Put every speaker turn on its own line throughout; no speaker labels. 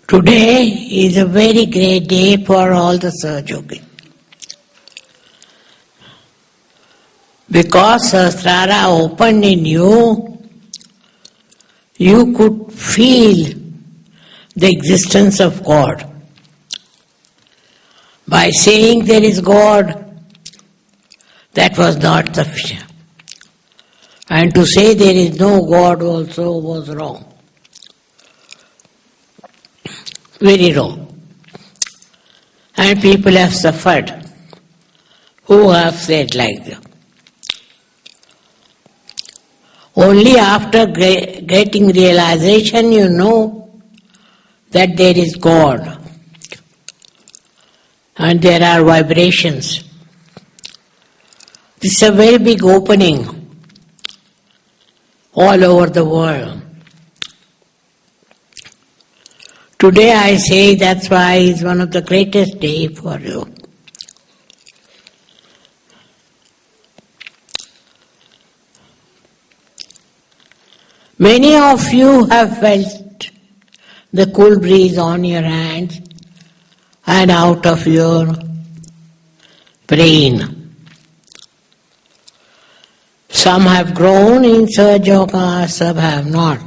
Today is a very great day for all the Sahajogis. Because Sahasrara opened in you, you could feel the existence of God. By saying there is God, that was not sufficient. And to say there is no God also was wrong. Very wrong. And people have suffered who have said like that. Only after getting realization you know that there is God and there are vibrations. This is a very big opening all over the world. Today I say that's why it's one of the greatest days for you. Many of you have felt the cool breeze on your hands and out of your brain. Some have grown in Sahaja Yoga, some have not.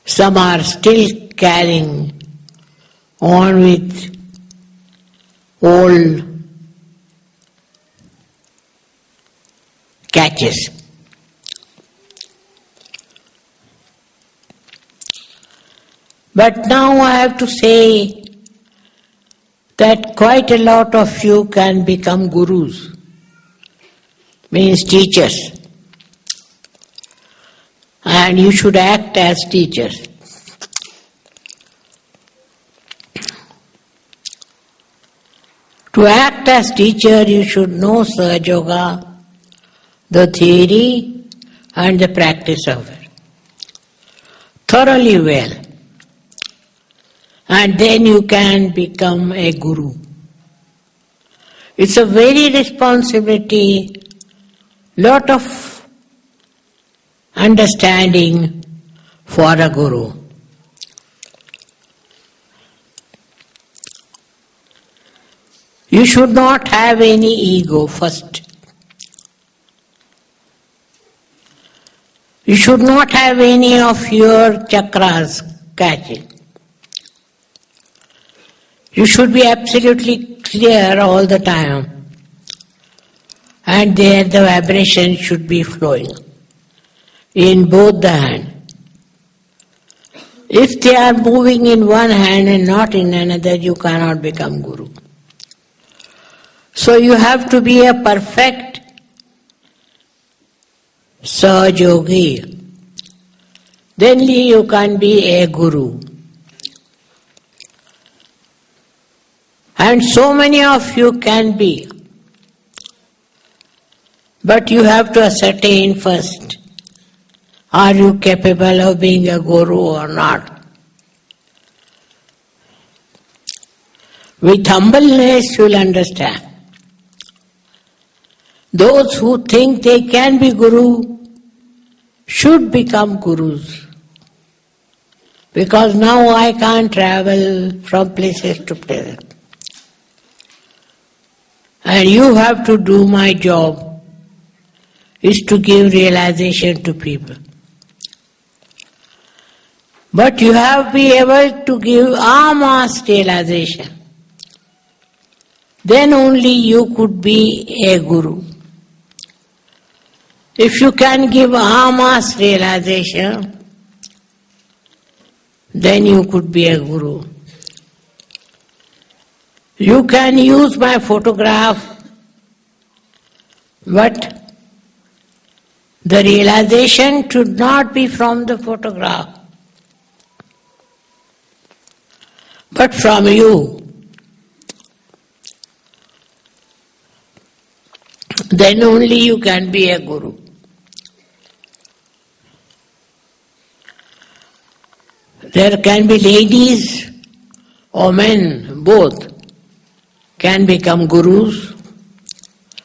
Some are still carrying on with old catches. But now I have to say that quite a lot of you can become gurus, means teachers. And you should act as teachers. To act as teacher, you should know Sahaja Yoga, the theory and the practice of it, thoroughly well. And then you can become a guru. It's a very responsibility, lot of understanding for a guru. You should not have any ego first. You should not have any of your chakras catching. You should be absolutely clear all the time. And there the vibration should be flowing in both the hands. If they are moving in one hand and not in another, you cannot become guru. So you have to be a perfect Sahajogi. Then you can be a guru. And so many of you can be. But you have to ascertain first, are you capable of being a guru or not? With humbleness you will understand. Those who think they can be guru should become gurus. Because now I can't travel from places to places. And you have to do my job, is to give realization to people. But you have to be able to give mass realization. Then only you could be a guru. If you can give mass realization, then you could be a guru. You can use my photograph, but the realization should not be from the photograph, but from you. Then only you can be a guru. There can be ladies or men, both, can become gurus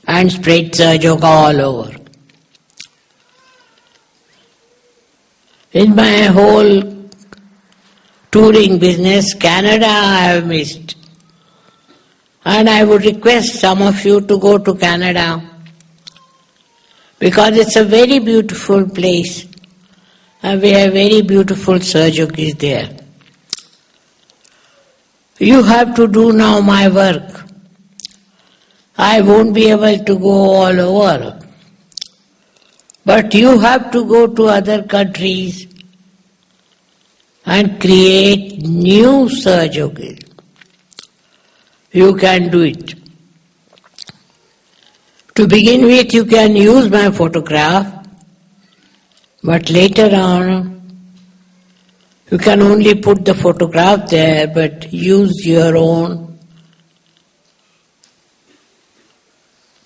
and spread Sahaja Yoga all over. In my whole touring business, Canada I have missed. And I would request some of you to go to Canada because it's a very beautiful place and we have very beautiful Sahajogis there. You have to do now my work. I won't be able to go all over. But you have to go to other countries and create new Sahajogis. You can do it. To begin with, you can use my photograph, but later on, you can only put the photograph there, but use your own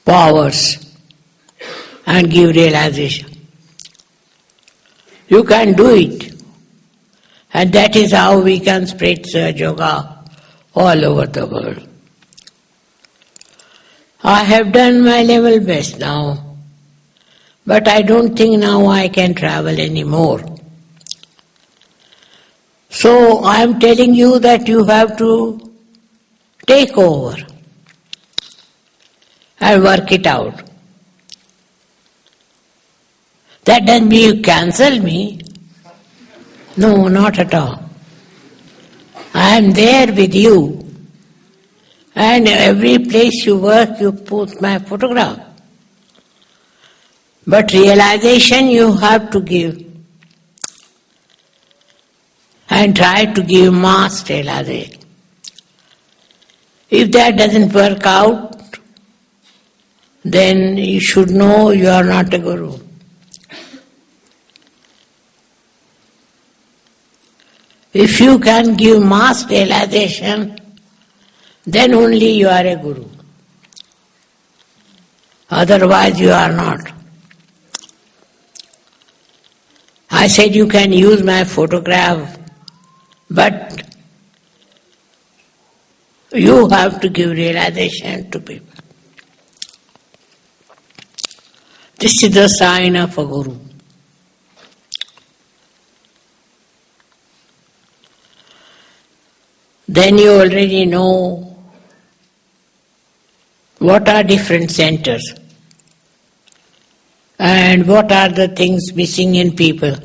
powers and give realization. You can do it. And that is how we can spread Sahaja Yoga all over the world. I have done my level best now, but I don't think now I can travel anymore. So I am telling you that you have to take over and work it out. That doesn't mean you cancel me. No, not at all. I am there with you. And every place you work, you put my photograph. But realization you have to give. And try to give mass realization. If that doesn't work out, then you should know you are not a guru. If you can give mass realization, then only you are a guru. Otherwise you are not. I said you can use my photograph, but you have to give realization to people. This is the sign of a guru. Then you already know what are different centers and what are the things missing in people.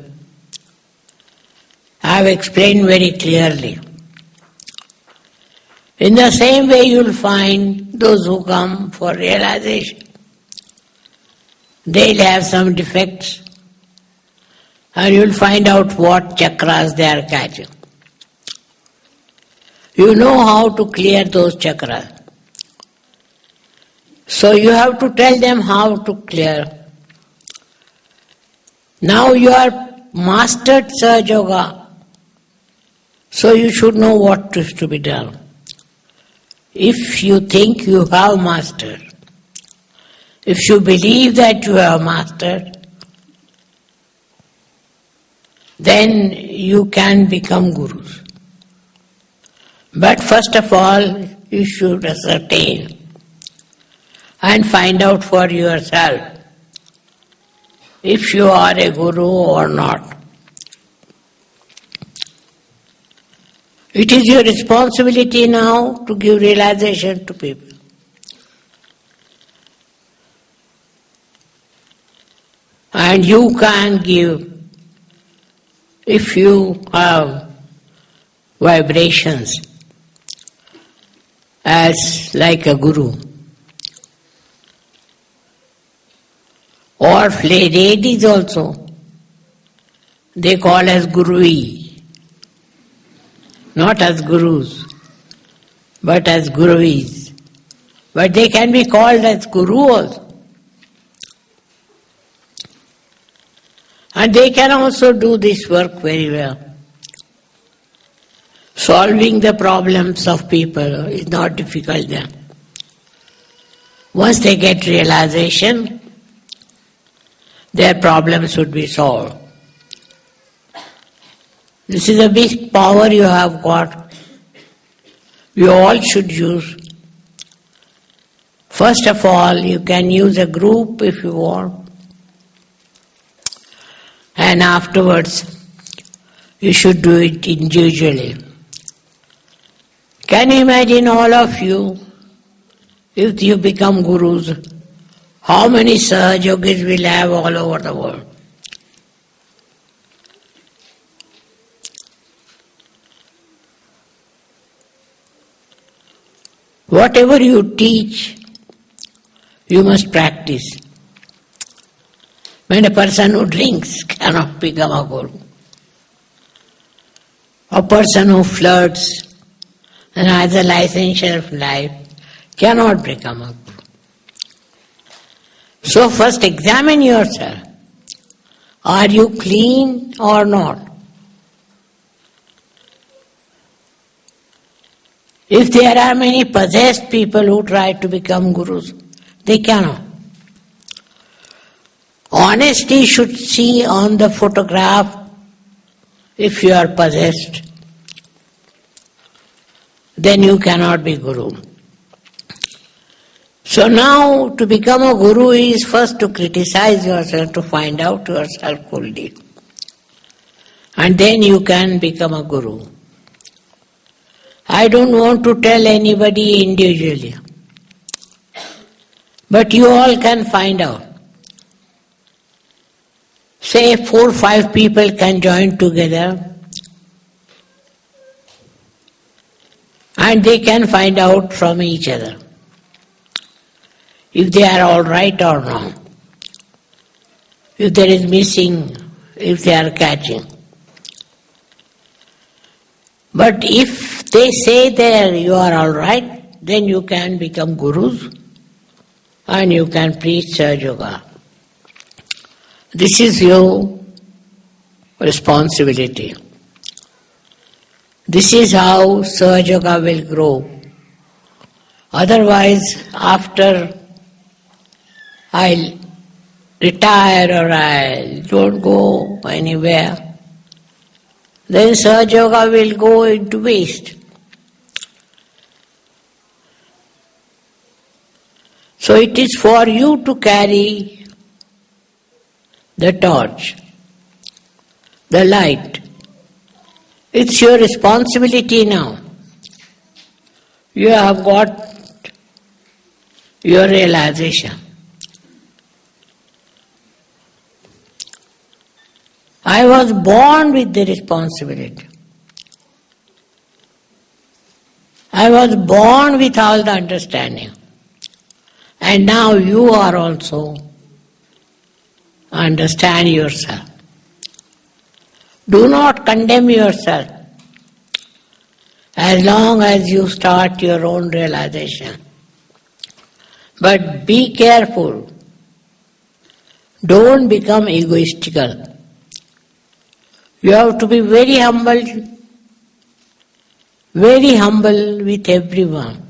I have explained very clearly. In the same way you will find those who come for realization. They'll have some defects and you will find out what chakras they are catching. You know how to clear those chakras. So you have to tell them how to clear. Now you are mastered Sahaja Yoga, so you should know what is to be done. If you think you have mastered, if you believe that you have mastered, then you can become gurus. But first of all, you should ascertain and find out for yourself if you are a guru or not. It is your responsibility now to give realization to people. And you can give if you have vibrations as like a guru. Or ladies also, they call as gurui. Not as gurus, but as guruis. But they can be called as guru also. And they can also do this work very well. Solving the problems of people is not difficult then. Once they get realization, their problems would be solved. This is a big power you have got. You all should use. First of all, you can use a group if you want. And afterwards, You should do it individually. Can you imagine all of you, if you become gurus, how many Sahajogis will have all over the world? Whatever you teach, you must practice. When a person who drinks cannot become a guru. A person who flirts and has a licentious life cannot become a guru. So first examine yourself. Are you clean or not? If there are many possessed people who try to become gurus, they cannot. Honesty should see on the photograph if you are possessed. Then you cannot be guru. So now to become a guru is first to criticize yourself, to find out yourself fully. And then you can become a guru. I don't want to tell anybody individually. But you all can find out. Say 4 or 5 people can join together and they can find out from each other if they are all right or not, if there is missing, if they are catching. But if they say there you are all right, then you can become gurus and you can preach Sahaja Yoga. This is your responsibility. This is how Sahaja Yoga will grow. Otherwise, after I'll retire or I don't go anywhere, then Sahaja Yoga will go into waste. So it is for you to carry the torch, the light. It's your responsibility now. You have got your realization. I was born with the responsibility. I was born with all the understanding. And now you are also understand yourself. Do not condemn yourself as long as you start your own realization. But be careful. Don't become egoistical. You have to be very humble with everyone.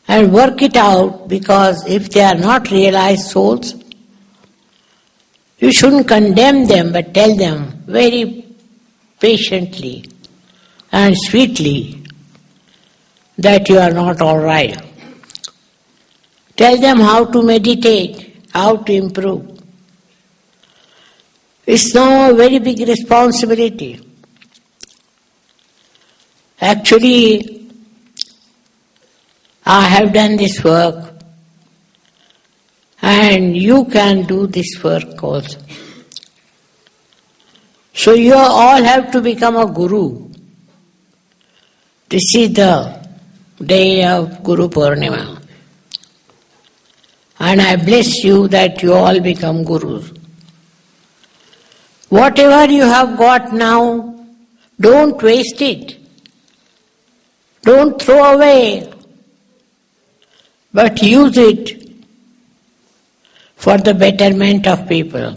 And work it out, because if they are not realized souls, you shouldn't condemn them, but tell them very patiently and sweetly that you are not all right. Tell them how to meditate, how to improve. It's now a very big responsibility. Actually, I have done this work, and you can do this work also. So you all have to become a guru. This is the day of Guru Purnima. And I bless you that you all become gurus. Whatever you have got now, don't waste it. Don't throw away, but use it for the betterment of people.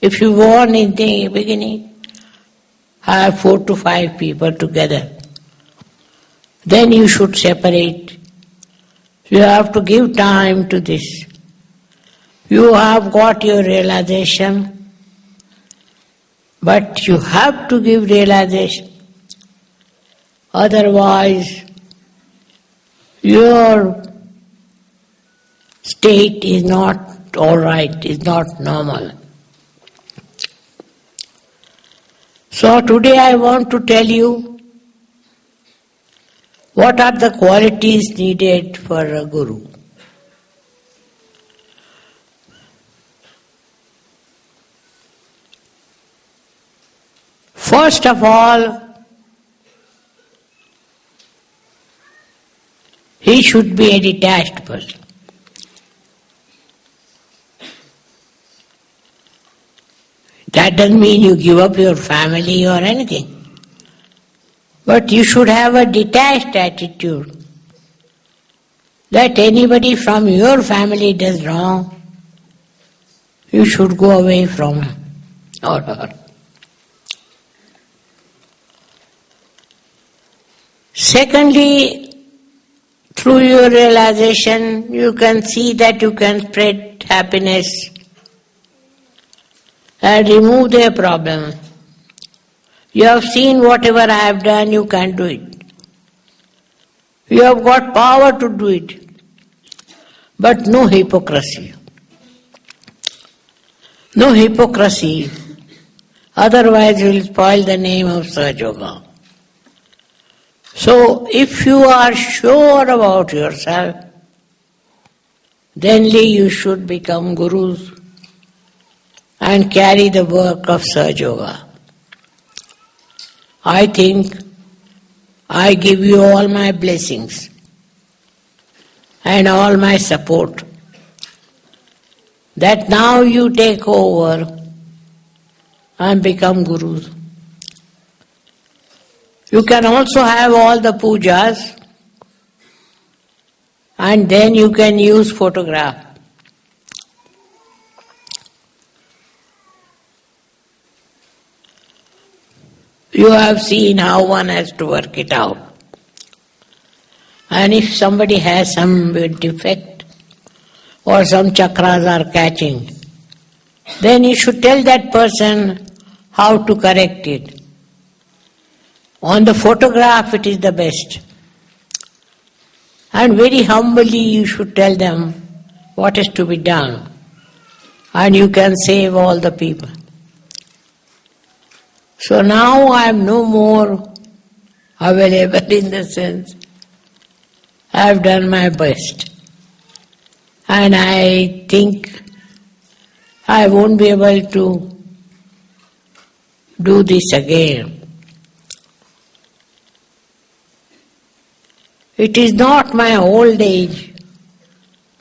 If you want in the beginning, have 4 to 5 people together, then you should separate. You have to give time to this. You have got your realization, but you have to give realization. Otherwise, your state is not all right, is not normal. So today I want to tell you what are the qualities needed for a Guru. First of all, he should be a detached person. That doesn't mean you give up your family or anything. But you should have a detached attitude that anybody from your family does wrong, you should go away from him or her. Secondly, through your realization, you can see that you can spread happiness and remove their problem. You have seen whatever I have done, you can do it. You have got power to do it, but no hypocrisy. No hypocrisy, otherwise you will spoil the name of Sahaja Yoga. So, if you are sure about yourself, then you should become gurus and carry the work of Sahaja Yoga. I think I give you all my blessings and all my support that now you take over and become gurus. You can also have all the pujas and then you can use photograph. You have seen how one has to work it out. And if somebody has some defect or some chakras are catching, then you should tell that person how to correct it. On the photograph it is the best. And very humbly you should tell them what is to be done. And you can save all the people. So now I am no more available in the sense I have done my best. And I think I won't be able to do this again. It is not my old age,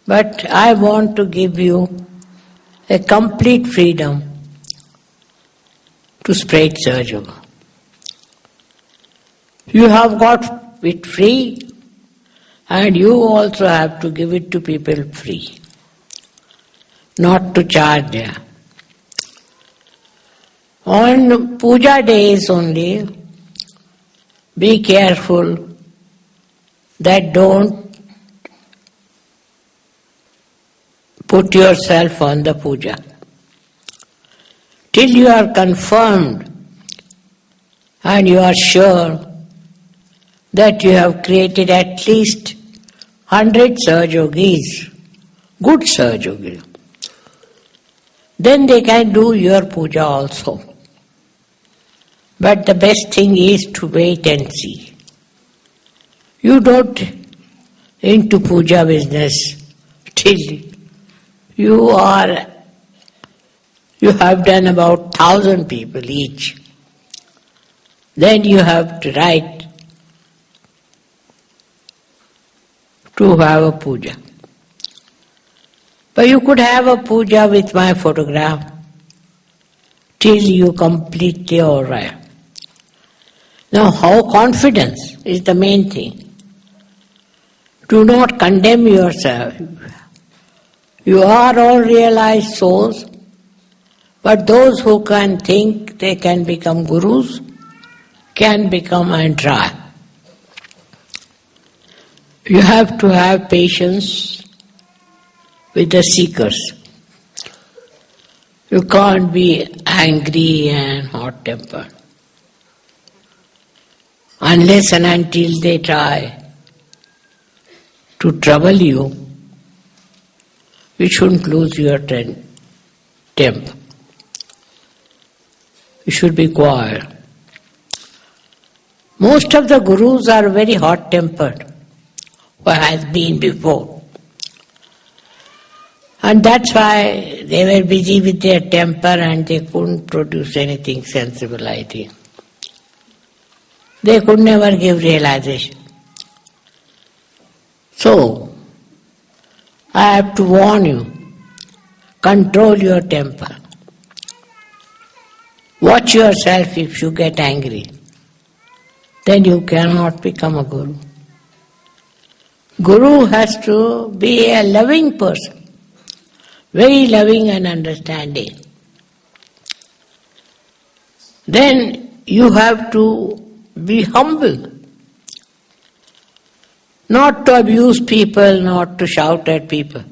but I want to give you a complete freedom to spread Sahaja Yoga. You have got it free and you also have to give it to people free, not to charge them. On puja days only, be careful that don't put yourself on the puja. Till you are confirmed and you are sure that you have created at least 100 Sahaja Yogis, good Sahaja Yogis, then they can do your puja also. But the best thing is to wait and see. You don't into puja business till you have done about 1,000 people each. Then you have to write to have a puja. But you could have a puja with my photograph till you completely arrive. Now, how confidence is the main thing. Do not condemn yourself. You are all realized souls, but those who can think they can become gurus can become and try. You have to have patience with the seekers. You can't be angry and hot-tempered. Unless and until they try to trouble you, you shouldn't lose your temper. You should be quiet. Most of the gurus are very hot-tempered, or has been before. And that's why they were busy with their temper and they couldn't produce anything sensible, I think. They could never give realization. So, I have to warn you, control your temper. Watch yourself if you get angry. Then you cannot become a guru. Guru has to be a loving person, very loving and understanding. Then you have to be humble, not to abuse people, not to shout at people.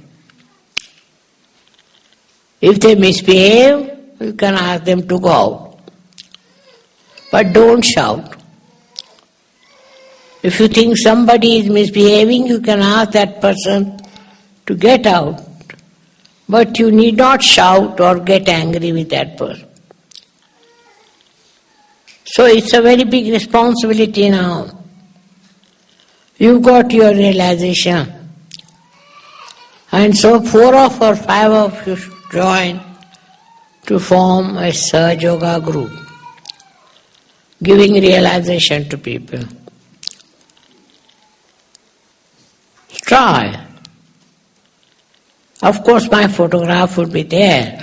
If they misbehave, you can ask them to go out. But don't shout. If you think somebody is misbehaving, you can ask that person to get out. But you need not shout or get angry with that person. So it's a very big responsibility now. You got your realization. And so 4 or 5 of you should join to form a Sahaja Yoga group, giving realization to people. Try. Of course my photograph would be there,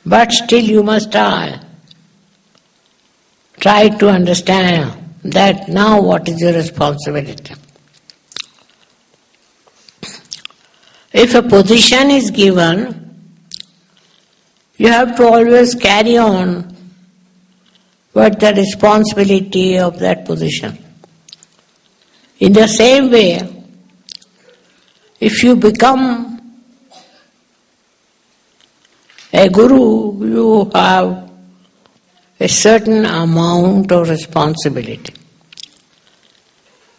but still you must try. Try to understand that now what is your responsibility. If a position is given, you have to always carry on with the responsibility of that position. In the same way, if you become a guru, you have a certain amount of responsibility.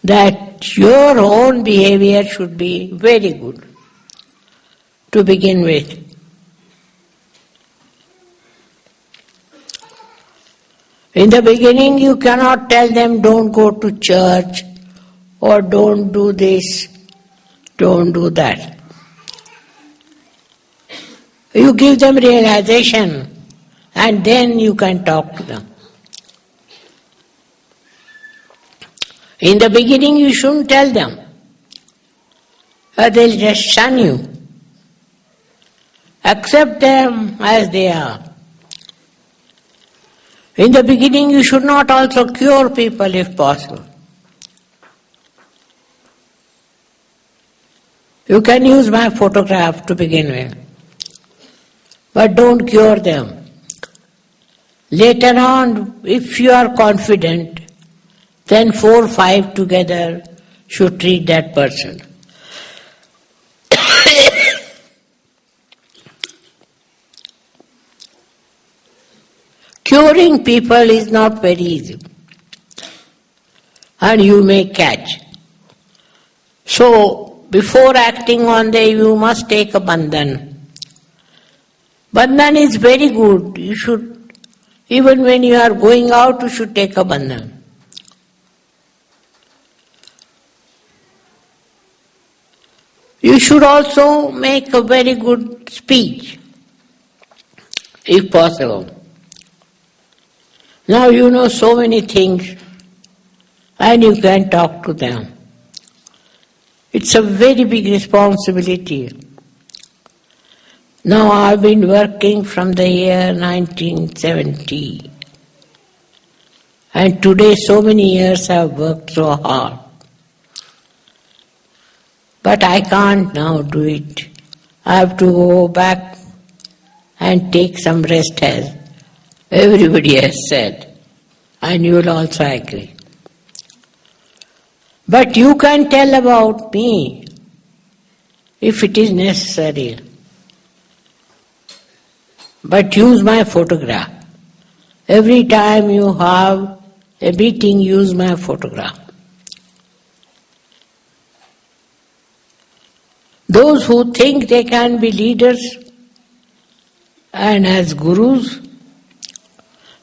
That your own behavior should be very good to begin with. In the beginning, you cannot tell them don't go to church or don't do this, don't do that. You give them realization and then you can talk to them. In the beginning, you shouldn't tell them, or they'll just shun you. Accept them as they are. In the beginning, you should not also cure people if possible. You can use my photograph to begin with, but don't cure them. Later on, if you are confident, then 4 or 5 together should treat that person. Curing people is not very easy, and you may catch. So, before acting on them, you must take a bandhan. Bandhan is very good. You should, even when you are going out, you should take a bandhan. You should also make a very good speech, if possible. Now you know so many things and you can talk to them. It's a very big responsibility. Now I've been working from the year 1970 and today so many years I've worked so hard. But I can't now do it. I have to go back and take some rest as everybody has said, and you will also agree. But you can tell about me if it is necessary. But use my photograph. Every time you have a meeting, use my photograph. Those who think they can be leaders and as gurus,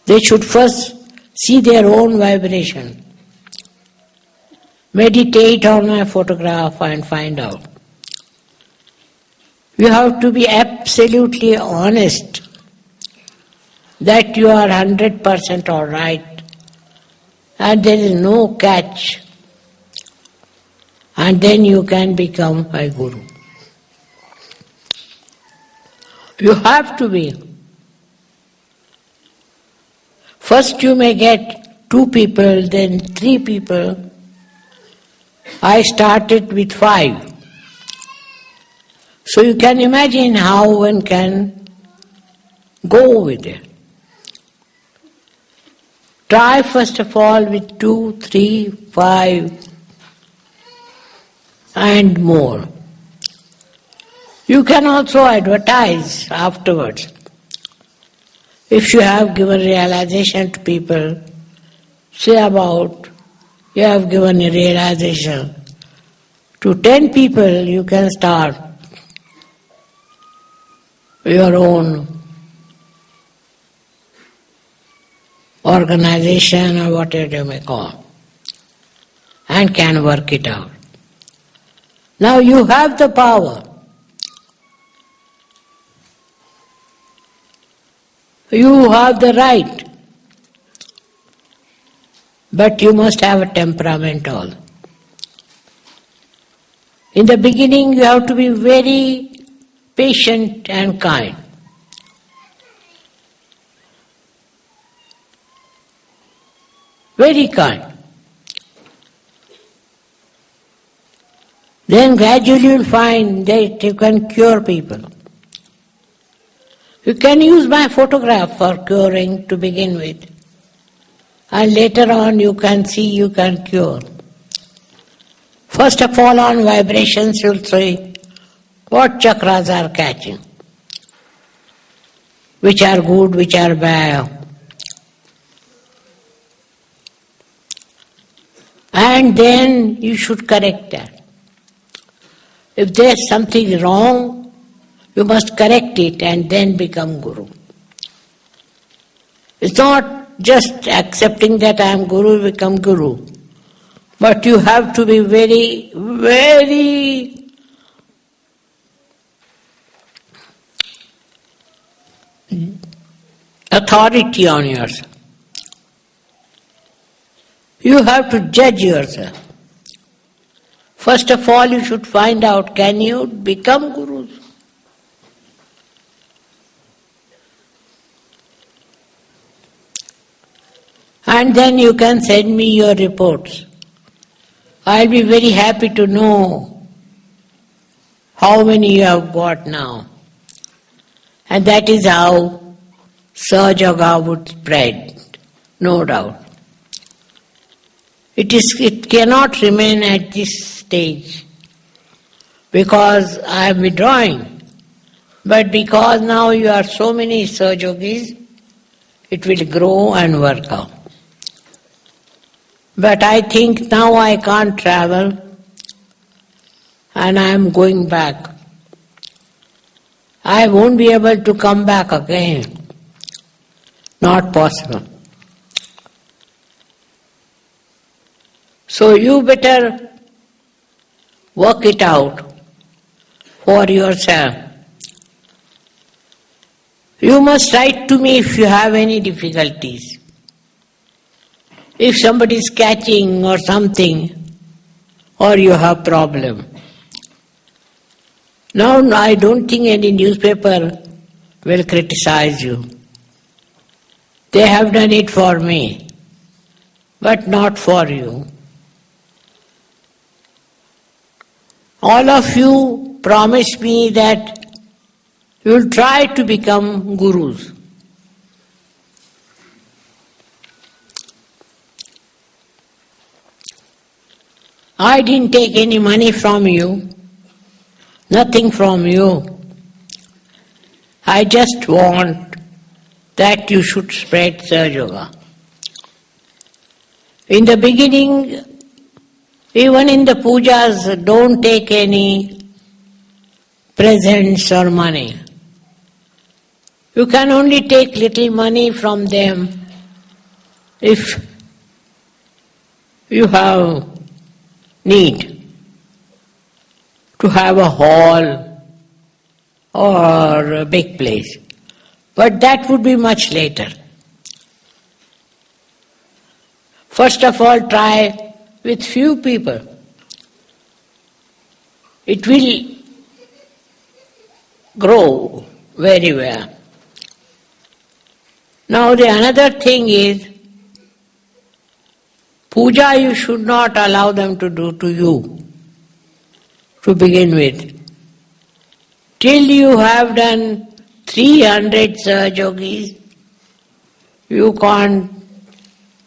they should first see their own vibration. meditate on my photograph and find out. You have to be absolutely honest that you are 100% all right and there is no catch, and then you can become a guru. You have to be. First you may get 2 people, then 3 people. I started with 5. So you can imagine how one can go with it. Try first of all with 2, 3, 5 and more. You can also advertise afterwards. If you have given realization to people, say about you have given a realization to 10 people, you can start your own organization or whatever you may call, and can work it out. Now you have the power. You have the right. But you must have a temperament all. In the beginning you have to be very patient and kind. Very kind. Then gradually you will find that you can cure people. You can use my photograph for curing to begin with. And later on you can see you can cure. First of all on vibrations you will see what chakras are catching, which are good, which are bad. And then you should correct that. If there is something wrong, you must correct it and then become Guru. It's not just accepting that I am Guru, become Guru. But you have to be very, very authority on yourself. You have to judge yourself. First of all, you should find out, can you become Gurus? And then you can send me your reports. I'll be very happy to know how many you have got now. And that is how Sahaj Yoga would spread, no doubt. It cannot remain at this stage because I am withdrawing. But because now you are so many Sahaj Yogis, it will grow and work out. But I think now I can't travel and I am going back. I won't be able to come back again. Not possible. So you better work it out for yourself. You must write to me if you have any difficulties. If somebody is catching or something, or you have problem. Now I don't think any newspaper will criticize you. They have done it for me, but not for you. All of you promise me that you will try to become gurus. I didn't take any money from you, nothing from you. I just want that you should spread Sahaj Yoga. In the beginning, even in the pujas, don't take any presents or money. You can only take little money from them if you have need to have a hall or a big place. But that would be much later. First of all, try with few people. It will grow very well. Now the another thing is, puja you should not allow them to do to you, to begin with. Till you have done 300 Sahajogis, you can't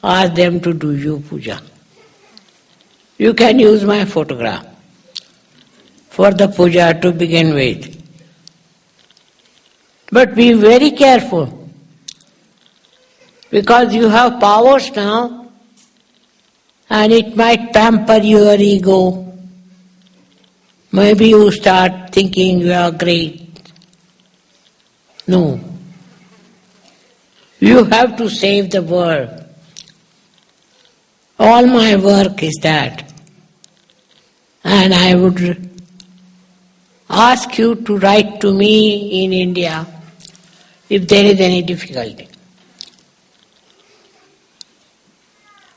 ask them to do you puja. You can use my photograph for the puja to begin with. But be very careful, because you have powers now and it might pamper your ego. Maybe you start thinking you are great. No. You have to save the world. All my work is that. And I would ask you to write to me in India if there is any difficulty.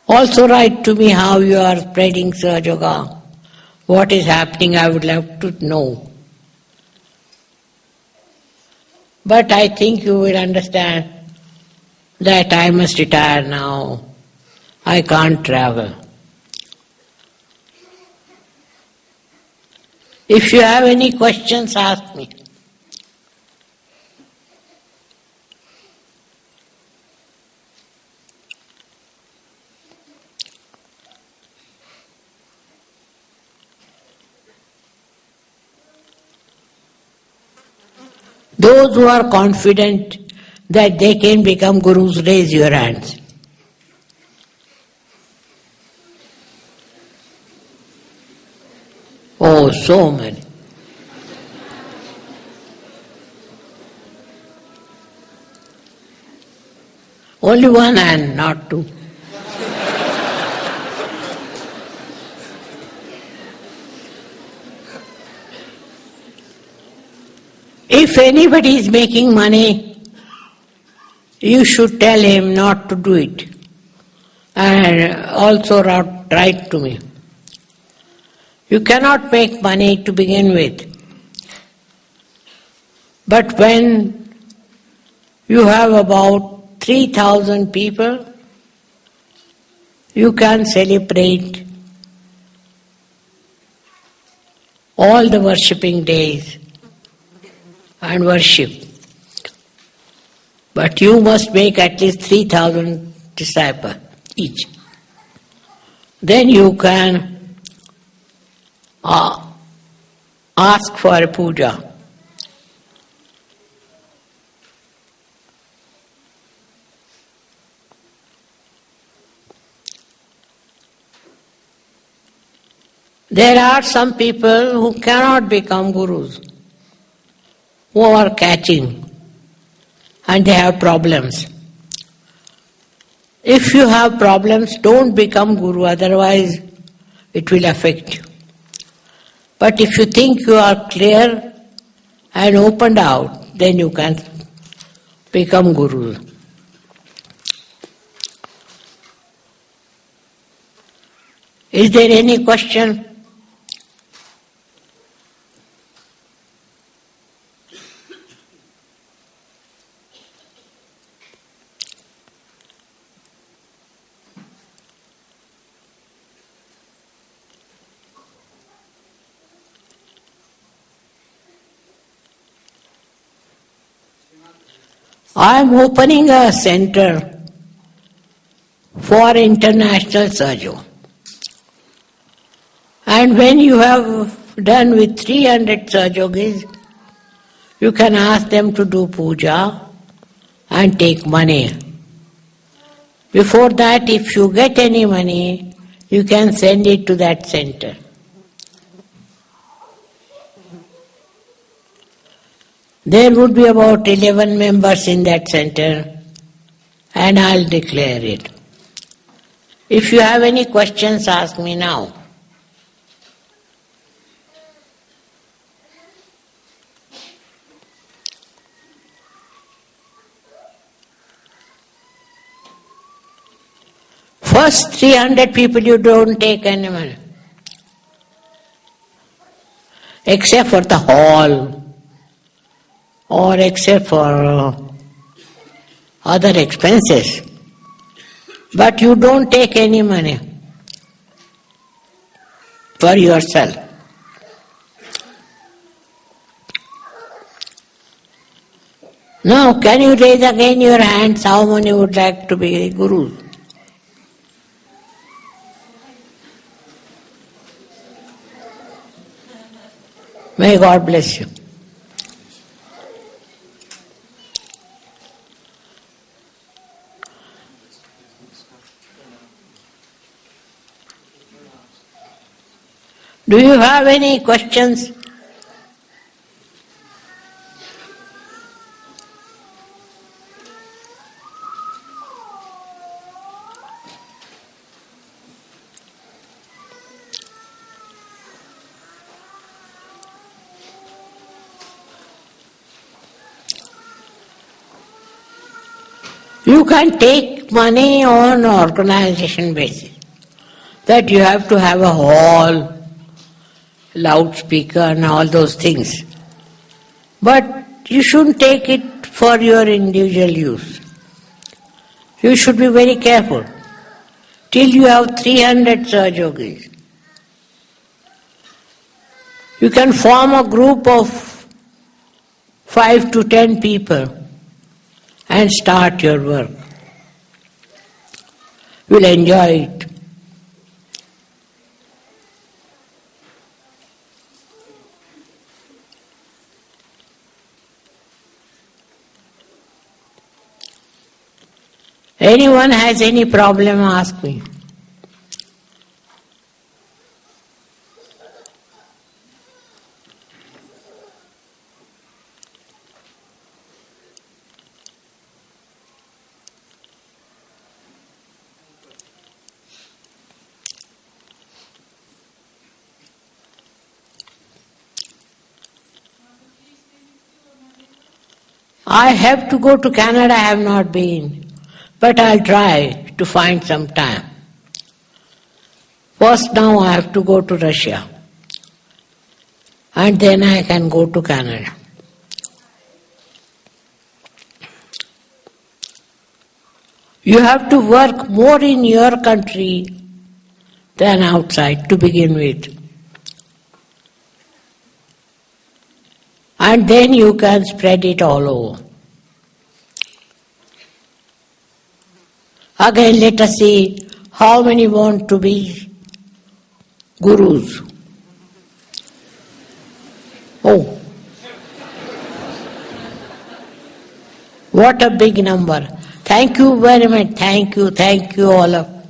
Also write to me how you are spreading Sahaja Yoga. What is happening, I would love to know. But I think you will understand that I must retire now. I can't travel. If you have any questions, ask me. Those who are confident that they can become gurus, raise your hands. Oh, so many. Only one hand, not two. If anybody is making money, you should tell him not to do it. And also write to me. You cannot make money to begin with. But when you have about 3,000 people, you can celebrate all the worshipping days and worship. But you must make at least 3,000 disciples each. Then you can ask for a puja. There are some people who cannot become gurus, who are catching, and they have problems. If you have problems, don't become guru, otherwise it will affect you. But if you think you are clear and opened out, then you can become guru. Is there any question? I am opening a center for international Sahaja. And when you have done with 300 Sahajogis, you can ask them to do puja and take money. Before that, if you get any money, you can send it to that center. There would be about 11 members in that center, and I'll declare it. If you have any questions, ask me now. First 300 people you don't take any money. Except for the hall or except for other expenses. But you don't take any money for yourself. Now, can you raise again your hands? How many would like to be gurus? May God bless you. Do you have any questions? You can take money on organization basis. That you have to have a hall, loudspeaker and all those things. But you shouldn't take it for your individual use. You should be very careful. Till you have 300 Sahajogis. You can form a group of 5 to 10 people and start your work. You will enjoy it. Anyone has any problem, ask me. I have to go to Canada, I have not been. But I'll try to find some time. First now I have to go to Russia. And then I can go to Canada. You have to work more in your country than outside to begin with. And then you can spread it all over. Again, let us see how many want to be gurus. Oh, what a big number. Thank you very much. Thank you all of